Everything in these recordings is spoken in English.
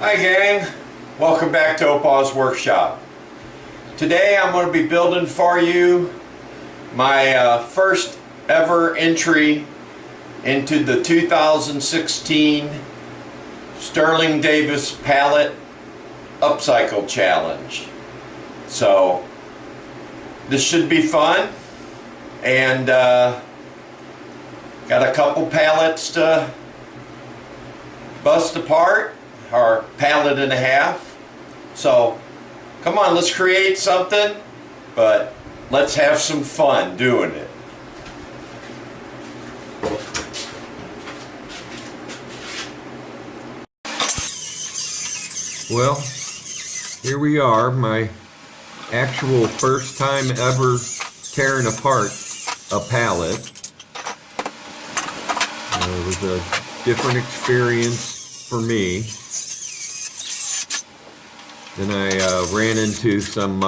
Hi gang, welcome back to Opaw's Workshop. Today I'm going to be building for you my first ever entry into the 2016 Sterling Davis Pallet Upcycle Challenge. So this should be fun, and got a couple pallets to bust apart, or pallet and a half. So come on, let's create something, but let's have some fun doing it. Well, here we are, my actual first time ever tearing apart a pallet. It was a different experience for me. Then I ran into some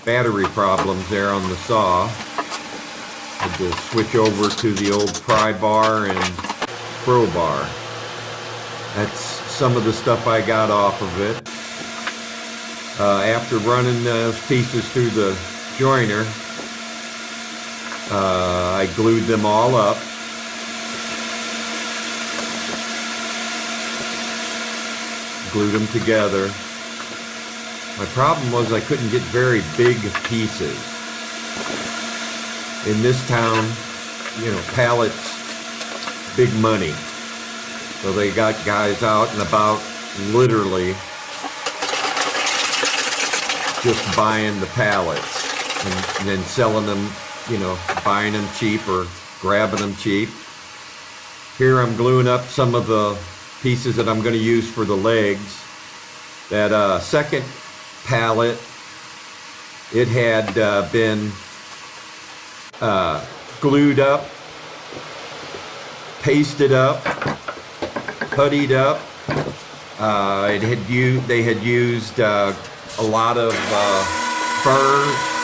battery problems there on the saw. Had to switch over to the old pry bar and crowbar. That's some of the stuff I got off of it. After running those pieces through the joiner, I glued them all up. Glued them together. My problem was I couldn't get very big pieces. In this town, you know, pallets, big money. So they got guys out and about literally just buying the pallets and then selling them, you know, buying them cheap or grabbing them cheap. Here I'm gluing up some of the pieces that I'm going to use for the legs. That second pallet, it had been glued up, pasted up, puttied up. They had used a lot of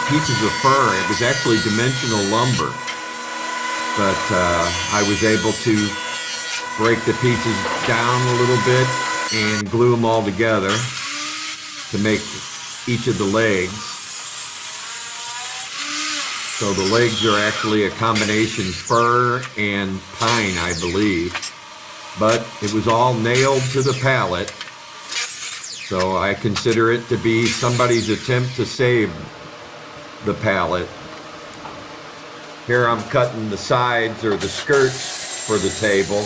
pieces of fur. It was actually dimensional lumber, but I was able to break the pieces down a little bit and glue them all together to make each of the legs. So the legs are actually a combination fir and pine, I believe. But it was all nailed to the pallet. So I consider it to be somebody's attempt to save the pallet. Here I'm cutting the sides or the skirts for the table.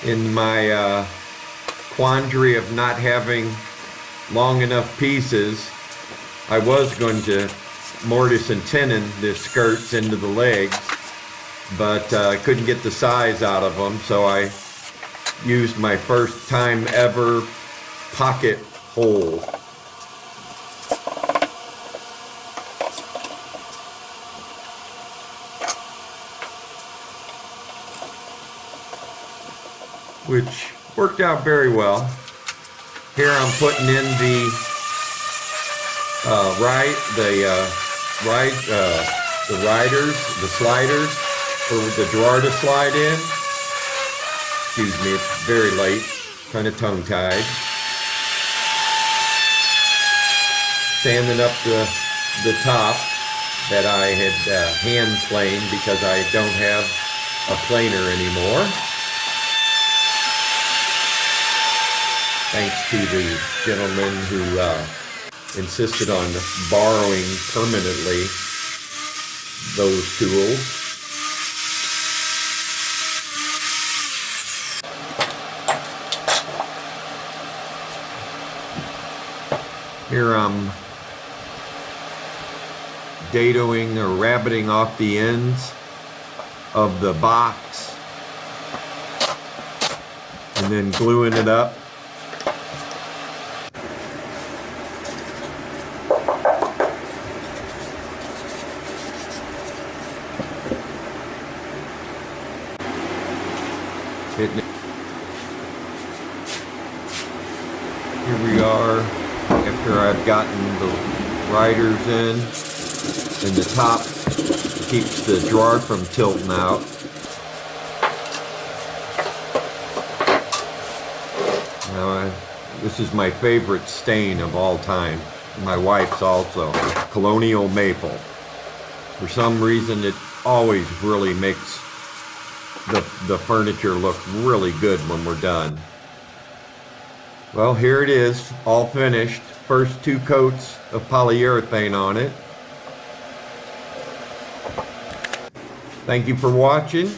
In my quandary of not having long enough pieces, I was going to mortise and tenon the skirts into the legs, but I couldn't get the size out of them, so I used my first time ever pocket hole. Which worked out very well. Here I'm putting in the riders, the sliders for the drawer to slide in. Excuse me, it's very late, kind of tongue-tied. Sanding up the top that I had hand planed because I don't have a planer anymore. Thanks to the gentleman who insisted on borrowing permanently those tools. Here I'm dadoing or rabbiting off the ends of the box and then gluing it up. Here we are, after I've gotten the riders in, and the top keeps the drawer from tilting out. This is my favorite stain of all time. My wife's also. Colonial maple. For some reason, it always really makes the furniture look really good when we're done. Well, here it is, all finished. First 2 coats of polyurethane on it. Thank you for watching.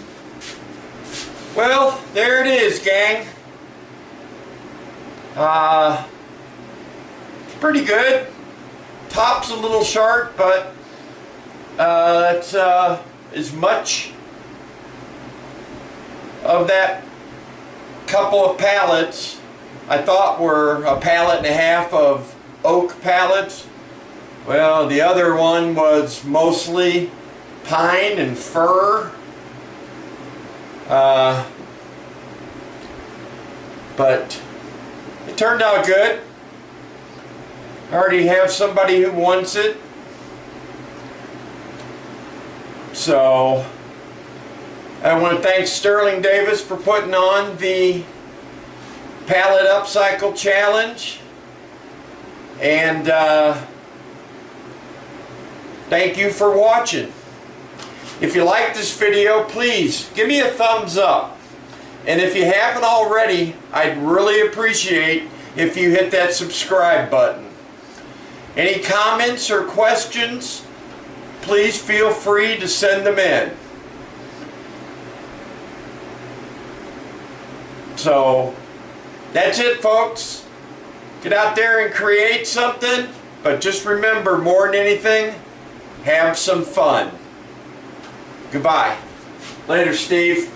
Well, there it is, gang. Pretty good. Top's a little sharp, but it's as much of that couple of pallets I thought were a pallet and a half of oak pallets. Well, the other one was mostly pine and fir. But it turned out good. I already have somebody who wants it. So I want to thank Sterling Davis for putting on the Pallet Upcycle Challenge. And thank you for watching. If you like this video, please give me a thumbs up. And if you haven't already, I'd really appreciate if you hit that subscribe button. Any comments or questions, please feel free to send them in. So, that's it, folks. Get out there and create something, but just remember, more than anything, have some fun. Goodbye. Later, Steve.